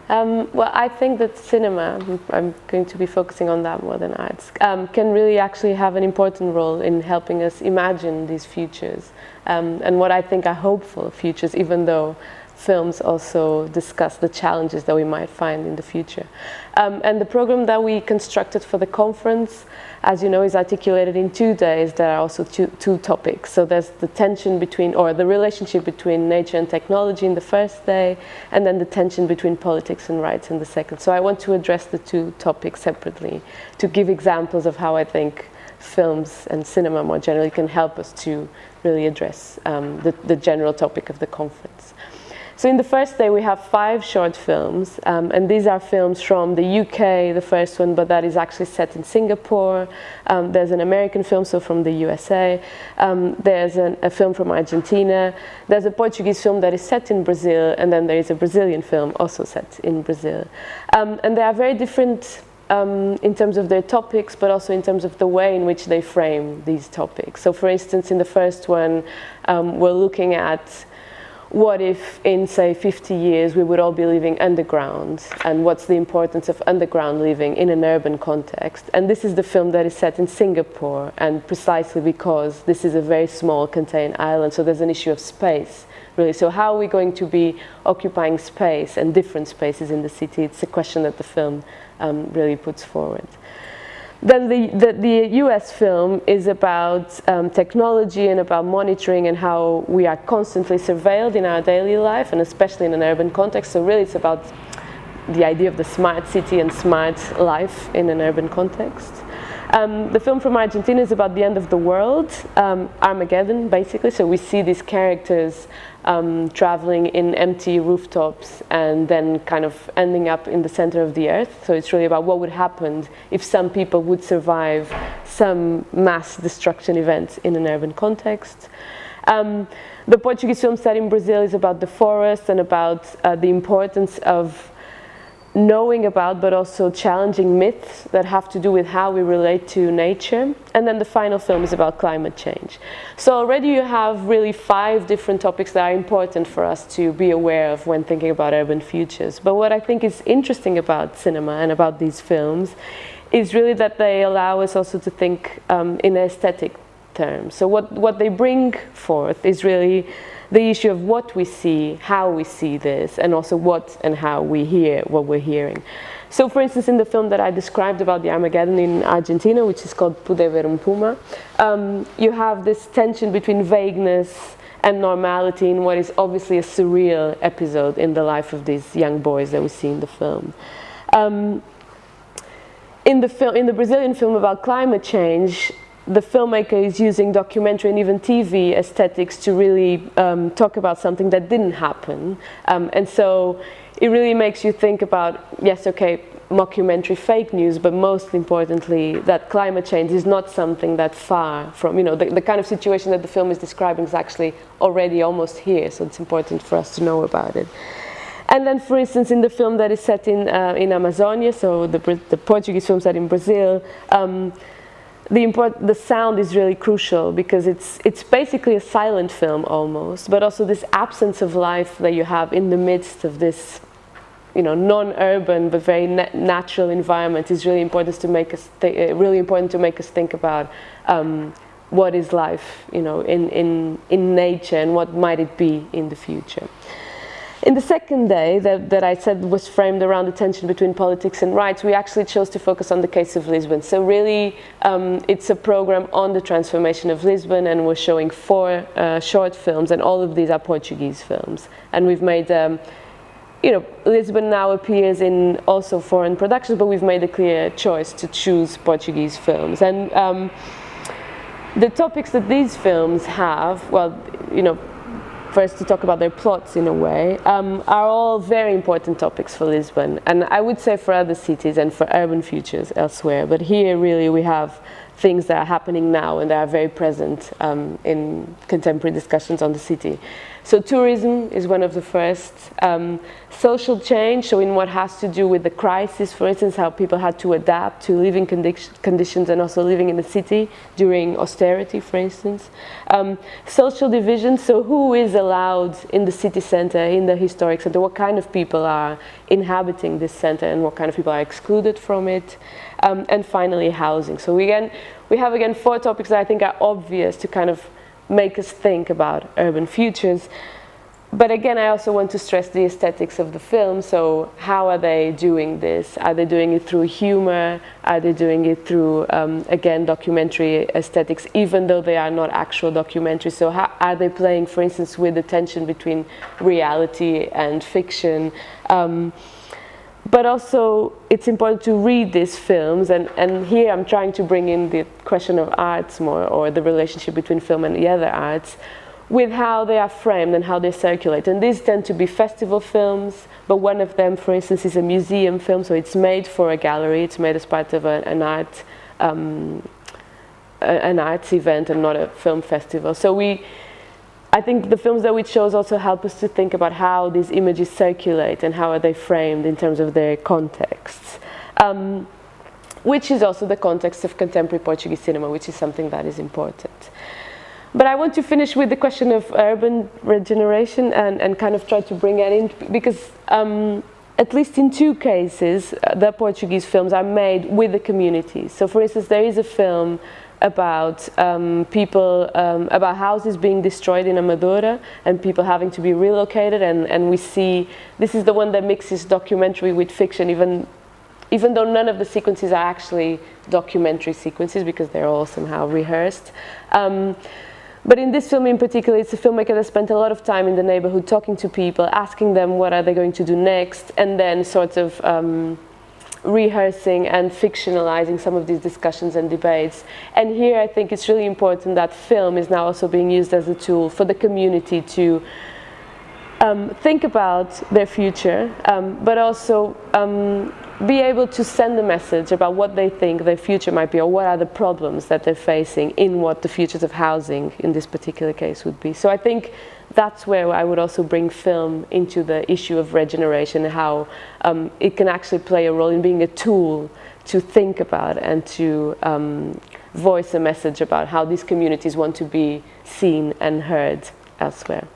Well, I think that cinema, I'm going to be focusing on that more than arts, can really actually have an important role in helping us imagine these futures, and what I think are hopeful futures, even though films also discuss the challenges that we might find in the future. And the program that we constructed for the conference, as you know, is articulated in 2 days. There are also two topics. So there's the tension between, or the relationship between nature and technology in the first day, and then the tension between politics and rights in the second. So I want to address the two topics separately to give examples of how I think films and cinema more generally can help us to really address the general topic of the conference. So in the first day we have 5 short films, and these are films from the UK, the first one, but that is actually set in Singapore. There's an American film, so from the USA. There's a film from Argentina. There's a Portuguese film that is set in Brazil, and then there is a Brazilian film also set in Brazil. And they are very different in terms of their topics, but also in terms of the way in which they frame these topics. So for instance, in the first one, we're looking at what if in, say, 50 years we would all be living underground, and what's the importance of underground living in an urban context. And this is the film that is set in Singapore, and precisely because this is a very small contained island, so there's an issue of space, really. So how are we going to be occupying space and different spaces in the city? It's a question that the film really puts forward. Then the US film is about technology and about monitoring and how we are constantly surveilled in our daily life, and especially in an urban context. So really it's about the idea of the smart city and smart life in an urban context. The film from Argentina is about the end of the world, Armageddon basically. So we see these characters traveling in empty rooftops and then kind of ending up in the center of the earth. So it's really about what would happen if some people would survive some mass destruction event in an urban context. The Portuguese film set in Brazil is about the forest and about the importance of knowing about but also challenging myths that have to do with how we relate to nature. And then the final film is about climate change. So already you have really 5 different topics that are important for us to be aware of when thinking about urban futures. But what I think is interesting about cinema and about these films is really that they allow us also to think in aesthetic terms. So what they bring forth is really the issue of what we see, how we see this, and also what and how we hear what we're hearing. So for instance, in the film that I described about the Armageddon in Argentina, which is called Pude ver un puma, you have this tension between vagueness and normality in what is obviously a surreal episode in the life of these young boys that we see in the film. In the Brazilian film about climate change, the filmmaker is using documentary and even TV aesthetics to really talk about something that didn't happen. And so it really makes you think about, yes, okay, mockumentary fake news, but most importantly, that climate change is not something that far from, the kind of situation that the film is describing is actually already almost here, so it's important for us to know about it. And then, for instance, in the film that is set in Amazonia, so the Portuguese film set in Brazil, the sound is really crucial because it's basically a silent film almost, but also this absence of life that you have in the midst of this, non-urban but very natural environment is really important to make us think about what is life, in nature, and what might it be in the future. In the second day that I said was framed around the tension between politics and rights, we actually chose to focus on the case of Lisbon. So really, it's a program on the transformation of Lisbon, and we're showing 4 short films, and all of these are Portuguese films. And we've made, Lisbon now appears in also foreign productions, but we've made a clear choice to choose Portuguese films. And the topics that these films have, first to talk about their plots in a way, are all very important topics for Lisbon, and I would say for other cities and for urban futures elsewhere. But here really we have things that are happening now and that are very present in contemporary discussions on the city. So tourism is one of the first. Social change, so in what has to do with the crisis, for instance, how people had to adapt to living conditions and also living in the city during austerity, for instance. Social division, so who is allowed in the city center, in the historic center, what kind of people are inhabiting this center and what kind of people are excluded from it. And finally, housing. So we have again 4 topics that I think are obvious to kind of make us think about urban futures. But again, I also want to stress the aesthetics of the film. So how are they doing this? Are they doing it through humor? Are they doing it through, again, documentary aesthetics, even though they are not actual documentaries? So how are they playing, for instance, with the tension between reality and fiction? But also, it's important to read these films, and here I'm trying to bring in the question of arts more, or the relationship between film and the other arts, with how they are framed and how they circulate. And these tend to be festival films, but one of them, for instance, is a museum film, so it's made for a gallery, it's made as part of an arts event and not a film festival. So I think the films that we chose also help us to think about how these images circulate and how are they framed in terms of their contexts. Which is also the context of contemporary Portuguese cinema, which is something that is important. But I want to finish with the question of urban regeneration and kind of try to bring that in, because at least in 2 cases, the Portuguese films are made with the community. So for instance, there is a film about about houses being destroyed in Amadora and people having to be relocated, and we see, this is the one that mixes documentary with fiction, even though none of the sequences are actually documentary sequences because they're all somehow rehearsed. But in this film in particular, it's a filmmaker that spent a lot of time in the neighborhood talking to people, asking them what are they going to do next, and then sort of rehearsing and fictionalizing some of these discussions and debates. And here I think it's really important that film is now also being used as a tool for the community to think about their future, but also be able to send a message about what they think their future might be, or what are the problems that they're facing in what the futures of housing in this particular case would be. So I think that's where I would also bring film into the issue of regeneration, and how it can actually play a role in being a tool to think about and to voice a message about how these communities want to be seen and heard elsewhere.